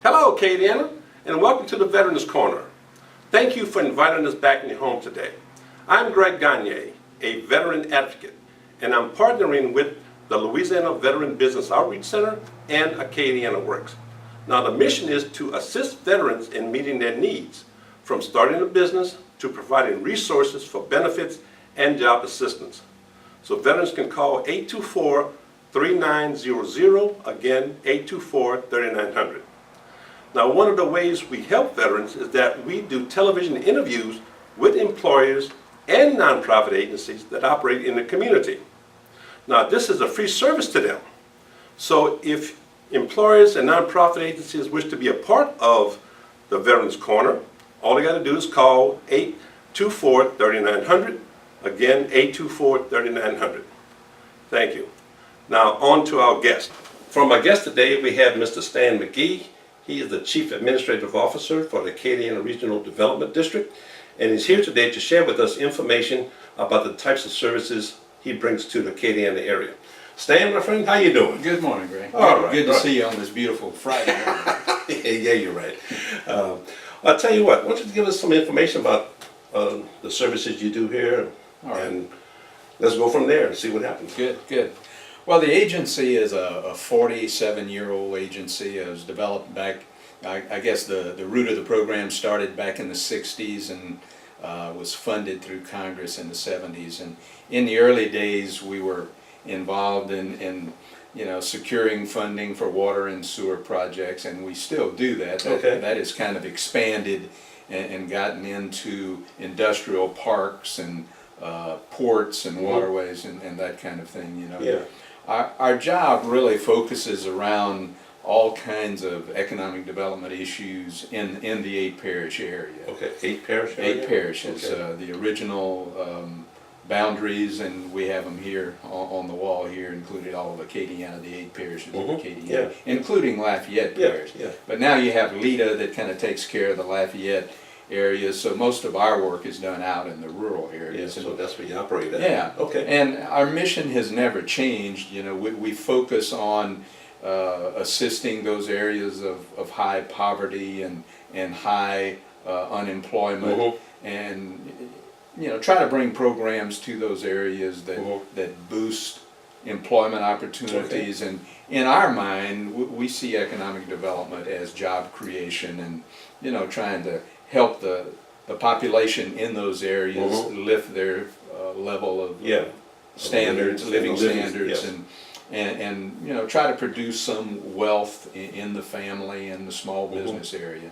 Hello, Acadiana, and welcome to the Veterans Corner. Thank you for inviting us back in your home today. I'm Greg Gagne, a veteran advocate, and I'm partnering with the Louisiana Veteran Business Outreach Center and Acadiana Works. Now, the mission is to assist veterans in meeting their needs, from starting a business to providing resources for benefits and job assistance. So veterans can call 824-3900, again, 824-3900. Now, one of the ways we help veterans is that we do television interviews with employers and nonprofit agencies that operate in the community. Now, this is a free service to them. So if employers and nonprofit agencies wish to be a part of the Veterans Corner, all they got to do is call 824-3900, again, 824-3900. Thank you. Now, on to our guest. From our guest today, we have Mr. Stan McGee. He is the Chief Administrative Officer for the Acadiana Regional Development District, and he's here today to share with us information about the types of services he brings to the Acadiana area. Stan, my friend, how you doing? Good morning, Greg. All right, Good to see you on this beautiful Friday morning. Yeah, you're right. I'll tell you what, why don't you give us some information about the services you do here, All right. and let's go from there and see what happens. Good. Well, the agency is a 47-year-old agency. It was developed back, I guess the root of the program started back in the 60s and was funded through Congress in the 70s. And in the early days, we were involved in securing funding for water and sewer projects, and we still do that. Okay. That has kind of expanded and gotten into industrial parks and ports and waterways and that kind of thing. Yeah. Our job really focuses around all kinds of economic development issues in the 8 parish area. Okay, 8 parish area? 8 parishes, Okay. the original boundaries, and we have them here on the wall here, included all of Acadiana, the 8 parishes of Acadiana, Yeah. including Lafayette Yeah, Parish. yeah. But now you have Lita that kind of takes care of the Lafayette area, so most of our work is done out in the rural Yeah, areas. so that's where you operate at. Yeah. Okay. And our mission has never changed. We focus on assisting those areas of high poverty and high unemployment, and try to bring programs to those areas that boost employment opportunities. Okay. And in our mind, we see economic development as job creation and trying to help the population in those areas lift their level of standards, living standards, yes. and try to produce some wealth in the family and the small business area.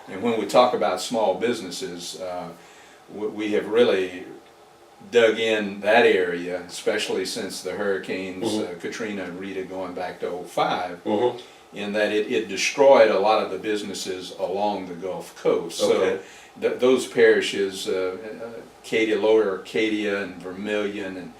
And when we talk about small businesses, we have really dug in that area, especially since the hurricanes Katrina and Rita going back to 2005. In that it destroyed a lot of the businesses along the Gulf Coast. Okay. So those parishes, Lower Arcadia and Vermilion and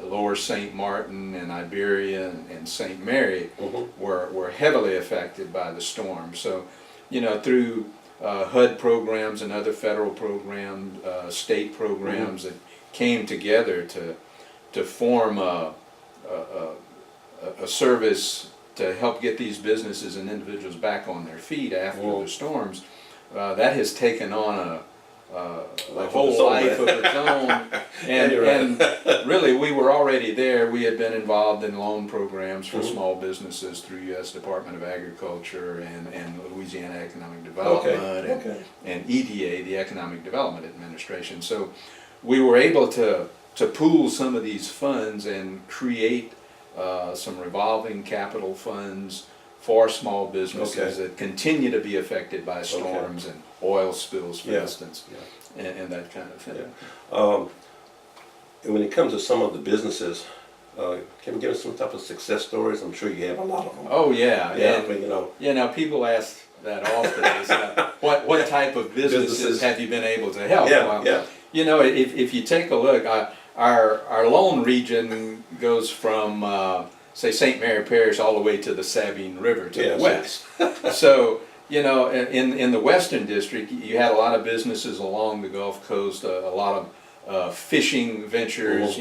Lower St. Martin and Iberia and St. Mary were heavily affected by the storm. So, through HUD programs and other federal programs, state programs that came together to form a service to help get these businesses and individuals back on their feet after the storms, that has taken on a whole life of its own. And really, we were already there. We had been involved in loan programs for small businesses through U.S. Department of Agriculture and Louisiana Economic Development and EDA, the Economic Development Administration. So we were able to pool some of these funds and create some revolving capital funds for small businesses that continue to be affected by storms and oil spills, for instance, and that kind of thing. And when it comes to some of the businesses, can you give us some type of success stories? I'm sure you have a lot of them. Oh yeah, Yeah, and, people ask that often. Is, what type of businesses have you been able to help? If you take a look, our loan region goes from say St. Mary Parish all the way to the Sabine River to the west. So in the Western District, you had a lot of businesses along the Gulf Coast, a lot of fishing ventures,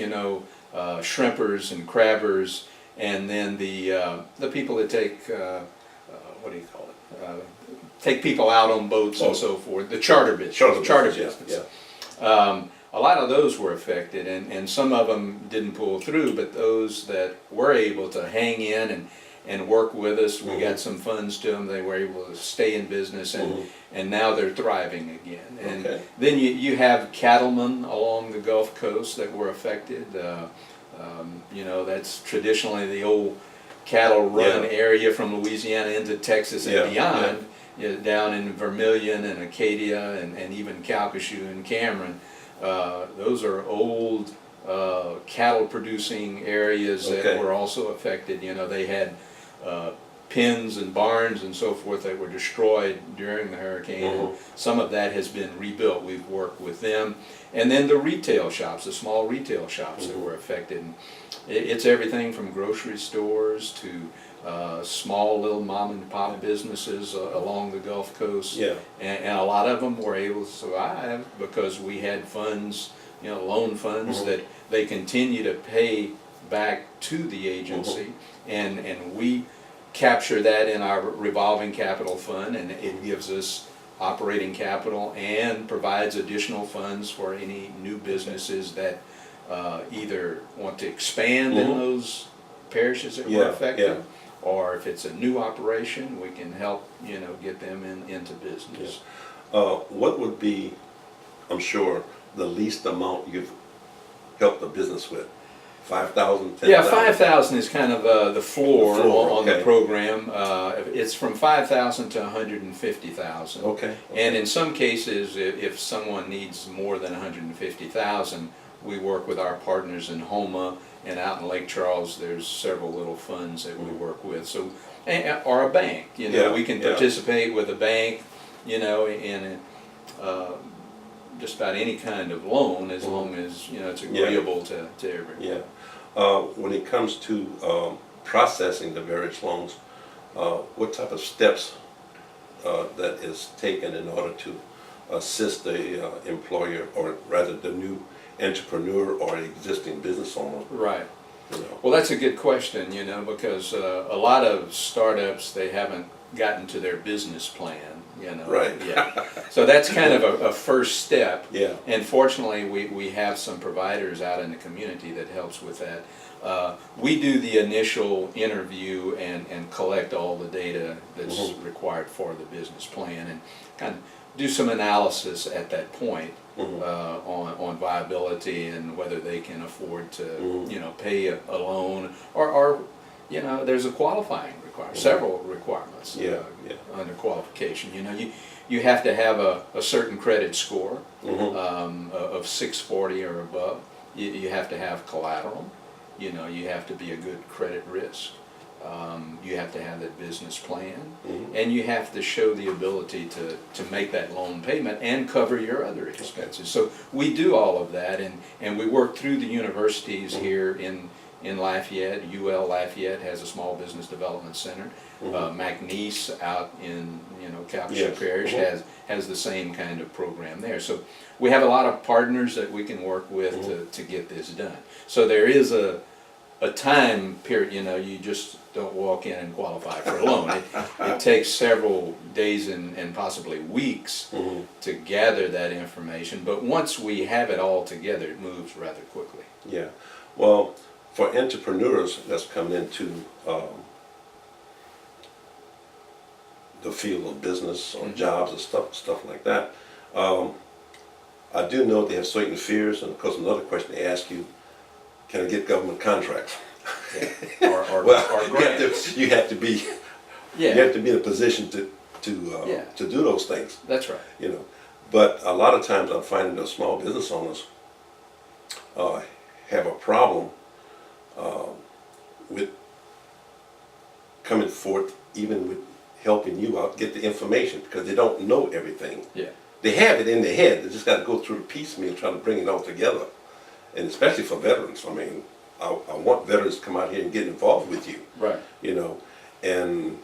shrimpers and crabbers, and then the people that take what do you call it? Take people out on boats and so forth. The charter business. Charter business, A lot of those were affected, and some of them didn't pull through, but those that were able to hang in and work with us, we got some funds to them, they were able to stay in business, and now they're thriving again. And then you have cattlemen along the Gulf Coast that were affected. You know, that's traditionally the old cattle run area from Louisiana into Texas and beyond, you know, down in Vermilion and Acadia and even Calcasieu and Cameron. Those are old cattle producing areas that were also affected. You know, they had pens and barns and so forth that were destroyed during the hurricane. Some of that has been rebuilt. We've worked with them. And then the retail shops, the small retail shops that were affected. It's everything from grocery stores to small little mom and pop businesses along the Gulf Coast. And a lot of them were able to survive because we had funds, you know, loan funds that they continue to pay back to the agency, and we capture that in our revolving capital fund, and it gives us operating capital and provides additional funds for any new businesses that either want to expand in those parishes that were affected, or if it's a new operation, we can help, you know, get them into business. What would be, I'm sure, the least amount you've helped the business with? 5,000, 10,000? Yeah, 5,000 is kind of the floor on the program. It's from 5,000 to 150,000. And in some cases, if someone needs more than 150,000, we work with our partners in Houma, and out in Lake Charles, there's several little funds that we work with. So, or a bank, you know, we can participate with a bank, you know, in just about any kind of loan, as long as, you know, it's agreeable to everyone. When it comes to processing the various loans, what type of steps that is taken in order to assist the employer, or rather the new entrepreneur or existing business owner? Right. You know? Well, that's a good question, you know, because a lot of startups, they haven't gotten to their business plan, you know. So that's kind of a first step. And fortunately, we have some providers out in the community that helps with that. We do the initial interview and collect all the data that's required for the business plan, and kind of do some analysis at that point on viability and whether they can afford to, you know, pay a loan, or you know, there's a qualifying requirement, several requirements under qualification. You know, you have to have a certain credit score of 640 or above. You have to have collateral. You know, you have to be a good credit risk. You have to have that business plan, and you have to show the ability to make that loan payment and cover your other expenses. So we do all of that, and we work through the universities here in Lafayette. UL Lafayette has a small business development center. McNeese out in, you know, Calcasieu Parish has the same kind of program there. So we have a lot of partners that we can work with to get this done. So there is a time period. You know, you just don't walk in and qualify for a loan. It takes several days and possibly weeks to gather that information. But once we have it all together, it moves rather quickly. Well, for entrepreneurs that's coming into the field of business or jobs and stuff like that, I do know they have certain fears, and of course another question they ask you: can I get government contracts? Or grants. You have to be in a position to do those things. That's right. You know, but a lot of times I'm finding those small business owners have a problem with coming forth, even with helping you out get the information, because they don't know everything. They have it in their head. They just got to go through the piecemeal trying to bring it all together. And especially for veterans, I mean, I want veterans to come out here and get involved with you. You know, and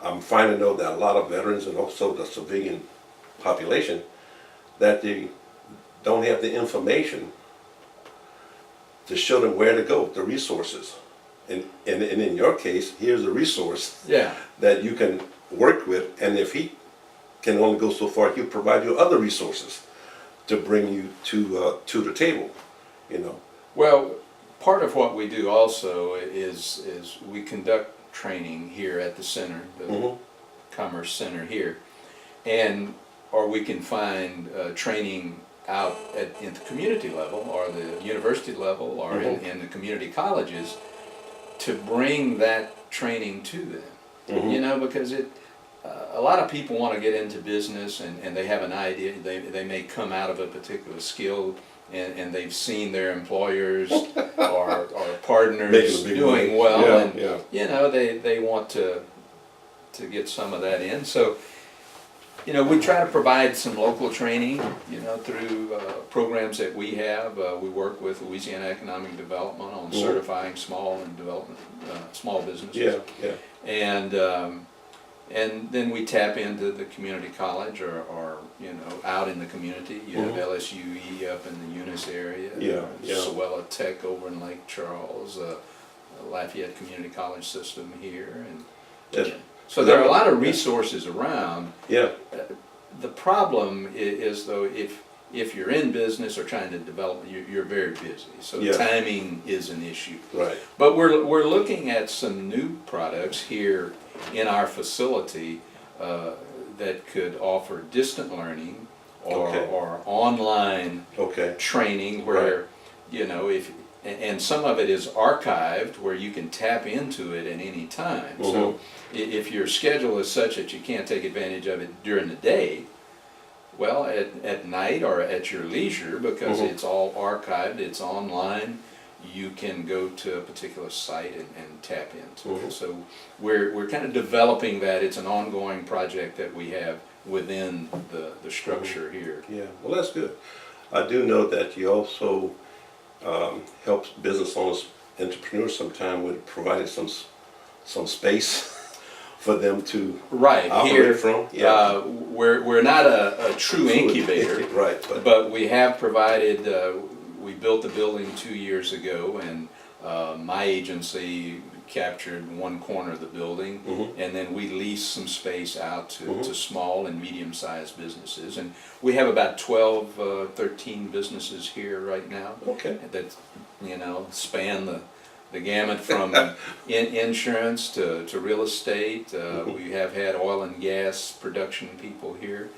I'm finding out that a lot of veterans, and also the civilian population, that they don't have the information to show them where to go, the resources. and in your case, here's a resource Yeah. that you can work with, and if he can only go so far, he'll provide you other resources to bring you to the table, you know. Well, part of what we do also is we conduct training here at the center, the Mhm. Commerce Center here, and or we can find training out in the community level or the university level or in the community colleges to bring that training to them. You know, because a lot of people want to get into business and they have an idea, they may come out of a particular skill and they've seen their employers or partners Making a big doing money. well, Yeah, and yeah. you know they want to get some of that in. So you know, we try to provide some local training, you know, through programs that we have. We work with Louisiana Economic Development on certifying small and development small businesses. Yeah, yeah. And then we tap into the community college or you know, out in the community. You have LSUE up in the Eunice area, Yeah, yeah. Sewella Tech over in Lake Charles, Lafayette Community College System here, and Yes. so there are a lot of resources around. Yeah. The problem is though, if you're in business or trying to develop, you're very busy. So Yeah. timing is an issue. Right. But we're looking at some new products here in our facility that could offer distant learning Okay. or online Okay. training where, you know, and some of it is archived where you can tap into it at any time. So if your schedule is such that you can't take advantage of it during the day, well, at night or at your leisure, because it's all archived, it's online, you can go to a particular site and tap into it. So we're kind of developing that. It's an ongoing project that we have within the structure here. Yeah. Well, that's good. I do know that you also help business owners, entrepreneurs, sometime with providing some space for them to Right operate here, from. Yeah. we're not a true incubator, Right. but we have provided. We built the building 2 years ago, and my agency captured one corner of the building, and then we leased some space out to small and medium-sized businesses, and we have about 12, 13 businesses here right now. Okay. That, you know, span the gamut from insurance to real estate. We have had oil and gas production people here.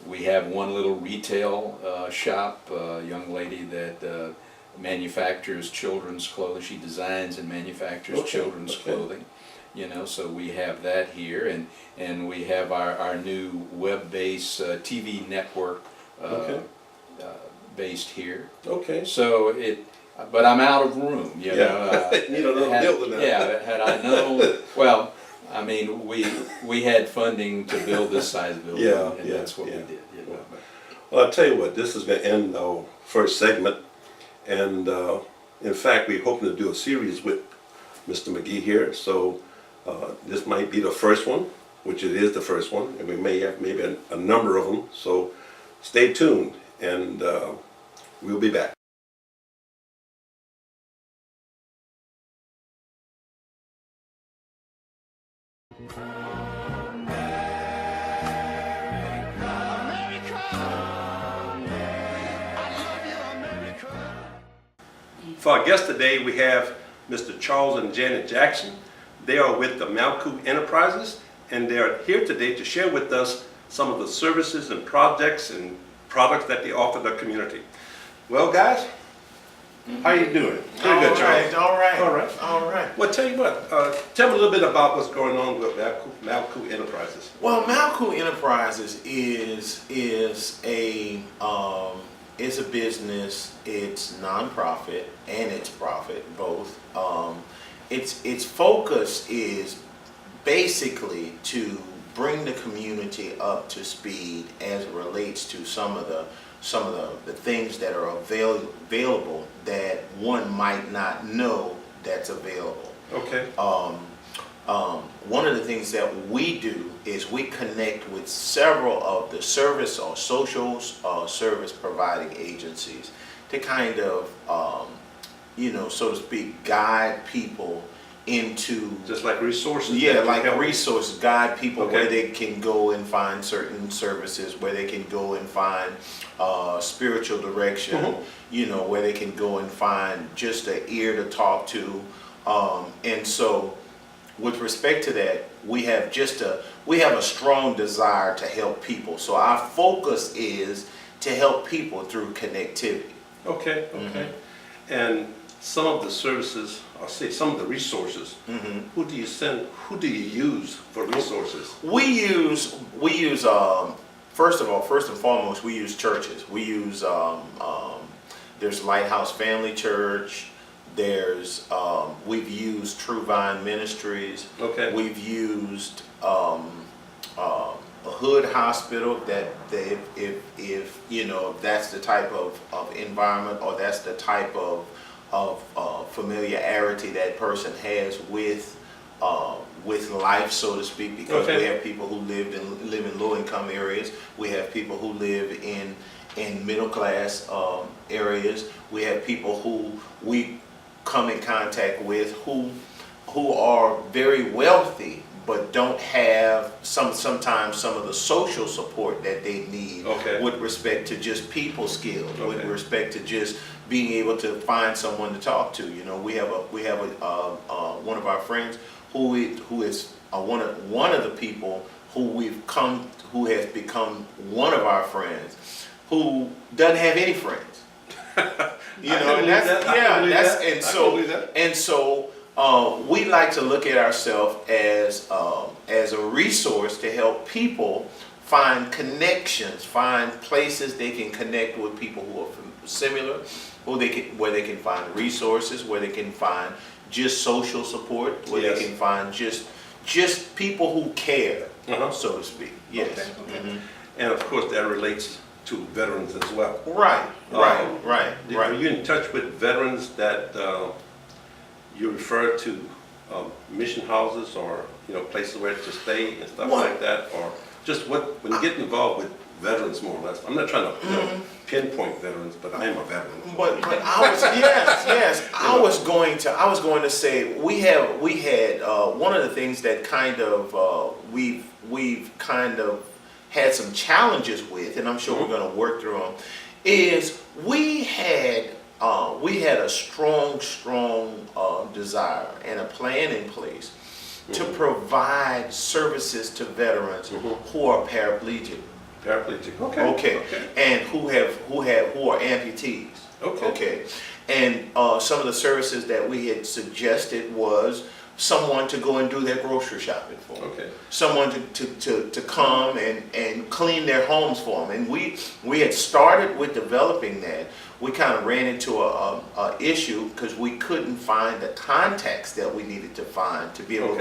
We have one little retail shop, a young lady that manufactures children's clothing. She designs and manufactures children's clothing. You know, so we have that here, and we have our new web-based TV network based here. Okay. So but I'm out of room, you know. Need a little building now. Yeah, had I known, well, I mean, we had funding to build this size building, Yeah, and yeah, that's what yeah. we did. You know. Well, I'll tell you what, this is going to end our first segment, and in fact, we're hoping to do a series with Mr. McGee here, so this might be the first one, which it is the first one, and we may have maybe a number of them, so stay tuned, and we'll be back. For our guest today, we have Mr. Charles and Janet Jackson. They are with the Malku Enterprises, and they are here today to share with us some of the services and projects and products that they offer the community. Well, guys, how you doing? Pretty good, Charles. All right. All right. Well, tell you what, tell me a little bit about what's going on with Malku Enterprises. Well, Malku Enterprises is a business. It's nonprofit and it's profit both. Its focus is basically to bring the community up to speed as it relates to some of the things that are available that one might not know that's available. Okay. One of the things that we do is we connect with several of the service or social service providing agencies to kind of so to speak, guide people into, Just like resources. yeah, that like help. resources, guide people Okay. where they can go and find certain services, where they can go and find spiritual direction, Mhm. where they can go and find just an ear to talk to. And so with respect to that, we have a strong desire to help people. So our focus is to help people through connectivity. Okay, okay. And some of the services, or say some of the resources, who do you use for resources? We use first and foremost, we use churches. We use there's Lighthouse Family Church. There's we've used True Vine Ministries. Okay. We've used a hood hospital that if that's the type of environment, or that's the type of familiarity that person has with life, so to speak, because Okay. we have people who live in low income areas. We have people who live in middle class areas. We have people who we come in contact with who are very wealthy but don't have sometimes some of the social support that they need. Okay. With respect to just people skills, with Okay. respect to just being able to find someone to talk to. We have one of our friends who is one of the people who has become one of our friends, who doesn't have any friends. And so we like to look at ourselves as a resource to help people find connections, find places they can connect with people who are similar, where they can find resources, where they can find just social support, where Yes. they can find just people who care, Uh-huh. so to speak. Yes. Okay, okay. And of course, that relates to veterans as well. Right. Are you in touch with veterans that you refer to mission houses, or places where to stay and stuff What? like that, or just when you get involved with veterans more or less? I'm not trying to pinpoint veterans, but I am a veteran. But I was yes I was going to say we had one of the things that kind of we've kind of had some challenges with, and I'm sure we're going to work through them, is we had a strong desire and a plan in place to provide services to veterans who are paraplegic. Paraplegic. Okay. And who are amputees. Okay. And some of the services that we had suggested was someone to go and do their grocery shopping for them. Okay. Someone to come and clean their homes for them. And we had started with developing that. We kind of ran into a issue because we couldn't find the contacts that we needed to find to be able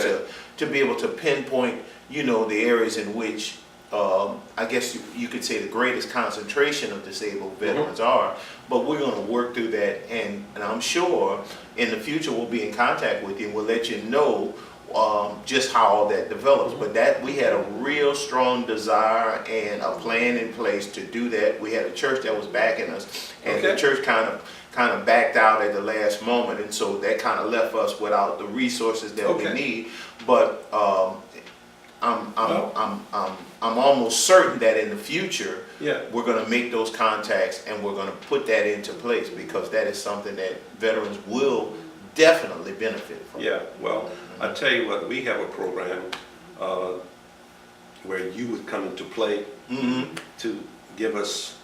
to pinpoint, the areas in which I guess you could say the greatest concentration of disabled veterans are. But we're going to work through that, and I'm sure in the future we'll be in contact with you and we'll let you know just how all that develops. But that we had a real strong desire and a plan in place to do that. We had a church that was backing us, and the church kind of backed out at the last moment, and so that kind of left us without the resources that we need. But I'm almost certain that in the future we're going to make those contacts and we're going to put that into place, because that is something that veterans will definitely benefit from. Yeah, well, I tell you what, we have a program where you would come into play to give us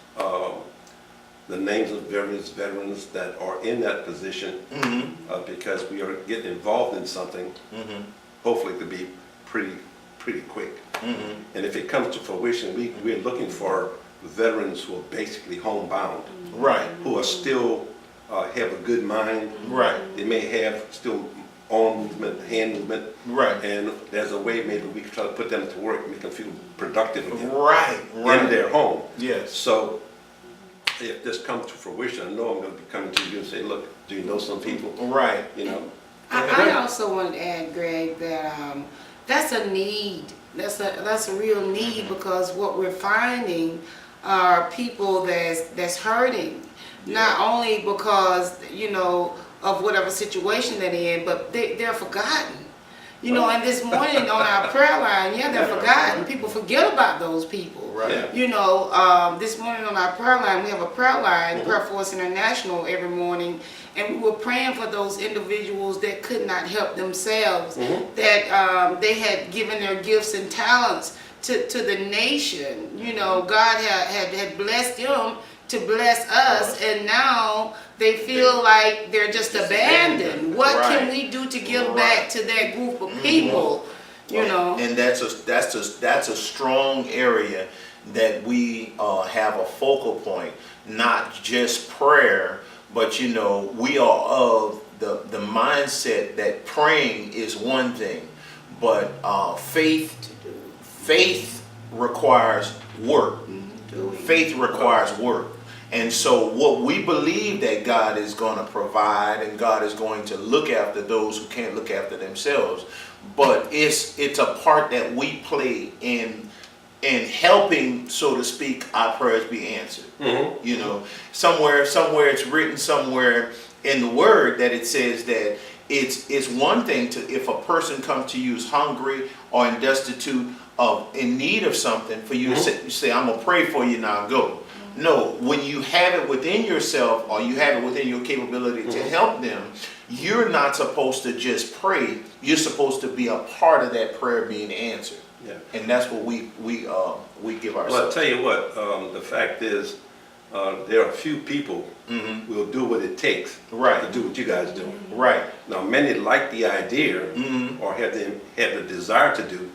the names of various veterans that are in that position, because we are getting involved in something. Hopefully it could be pretty quick. And if it comes to fruition, we're looking for veterans who are basically homebound, who are still have a good mind. They may have still arm movement, hand movement. And there's a way maybe we can try to put them to work, make them feel productive again. In their home. Yes. So if this comes to fruition, I know I'm going to be coming to you and say, look, do you know some people? I also want to add, Greg, that that's a need. That's a real need, because what we're finding are people that's hurting. Not only because of whatever situation they're in, but they're forgotten. You know, and this morning on our prayer line, yeah, they're forgotten. People forget about those people. Right. Yeah. You know, this morning on our prayer line, we have a prayer line, Prayer Force International, every morning, and we were praying for those individuals that could not help themselves, that they had given their gifts and talents to the nation. You know, God had blessed them to bless us, and now they feel like they're just abandoned. What can we do to give back to that group of people? You know, and that's a strong area that we have a focal point, not just prayer, but you know, we are of the mindset that praying is one thing, but faith requires work. Faith requires work. And so what we believe that God is going to provide, and God is going to look after those who can't look after themselves, but it's a part that we play in helping, so to speak, our prayers be answered. You know, somewhere it's written somewhere in the word that it says that it's one thing to, if a person comes to you is hungry or in destitute of in need of something, for you to say, I'm gonna pray for you, now go. No, when you have it within yourself, or you have it within your capability to help them, you're not supposed to just pray. You're supposed to be a part of that prayer being answered. Yeah. And that's what we give Well, I'll ourselves. tell you what, the fact is, there are a few people who will do what it takes Right. to do what you guys do. Right. Now, many like the idea or had the desire to do,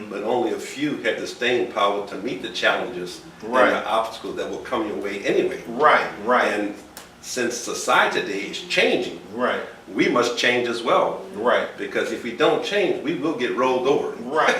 but only a few had the staying power to meet the challenges Right. and the obstacles that will come your way anyway. Right. Right. And since society today is changing, Right. we must change as well. Right. Because if we don't change, we will get rolled over. Right.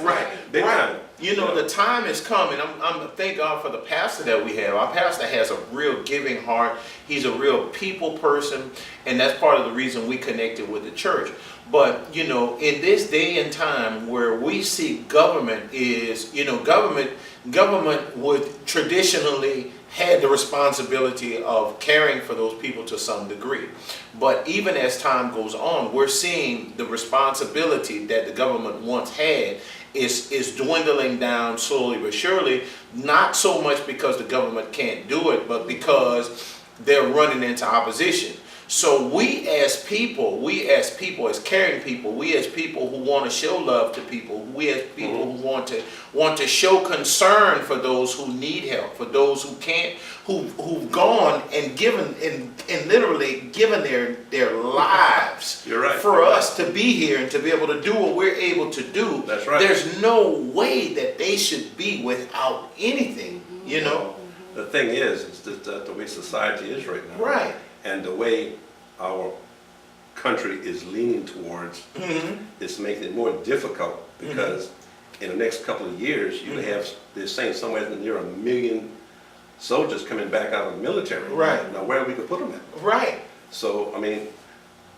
Right. Big time. You know, the time is coming. I'm thank God for the pastor that we have. Our pastor has a real giving heart. He's a real people person, and that's part of the reason we connected with the church. But, you know, in this day and time where we see government is, you know, government would traditionally had the responsibility of caring for those people to some degree. But even as time goes on, we're seeing the responsibility that the government once had is dwindling down slowly but surely, not so much because the government can't do it, but because they're running into opposition. So we as people, as caring people, we as people who want to show love to people, we as people who want to show concern for those who need help, for those who can't, who've gone and given and literally given their lives. You're right. For us to be here and to be able to do what we're able to do. That's right. There's no way that they should be without anything, you know? The thing is, it's just that the way society is right now. Right. And the way our country is leaning towards, it's making it more difficult because in the next couple of years, you have, they're saying somewhere near 1 million soldiers coming back out of the military. Right. Now, where we could put them at? Right. So, I mean,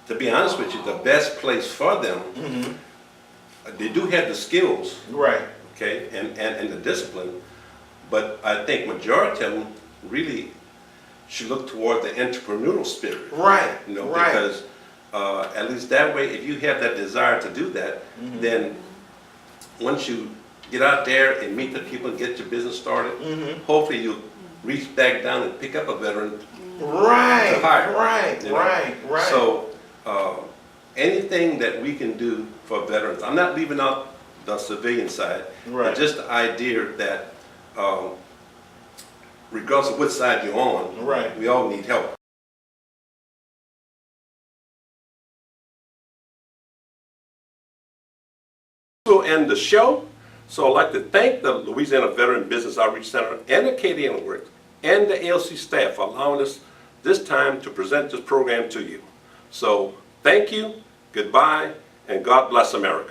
to be honest with you, the best place for them, they do have the skills, Right. okay, and the discipline, but I think majority of them really should look toward the entrepreneurial spirit. Right. You know, Right. because at least that way, if you have that desire to do that, then once you get out there and meet the people and get your business started, hopefully you'll reach back down and pick up a veteran. Right. To hire, Right. you know. Right. Right. So anything that we can do for veterans, I'm not leaving out the civilian side, Right. but just the idea that regardless of which side you're on, Right. we all need help. We'll end the show. So I'd like to thank the Louisiana Veteran Business Outreach Center and the KDN Works and the ALC staff for allowing us this time to present this program to you. So thank you, goodbye, and God bless America.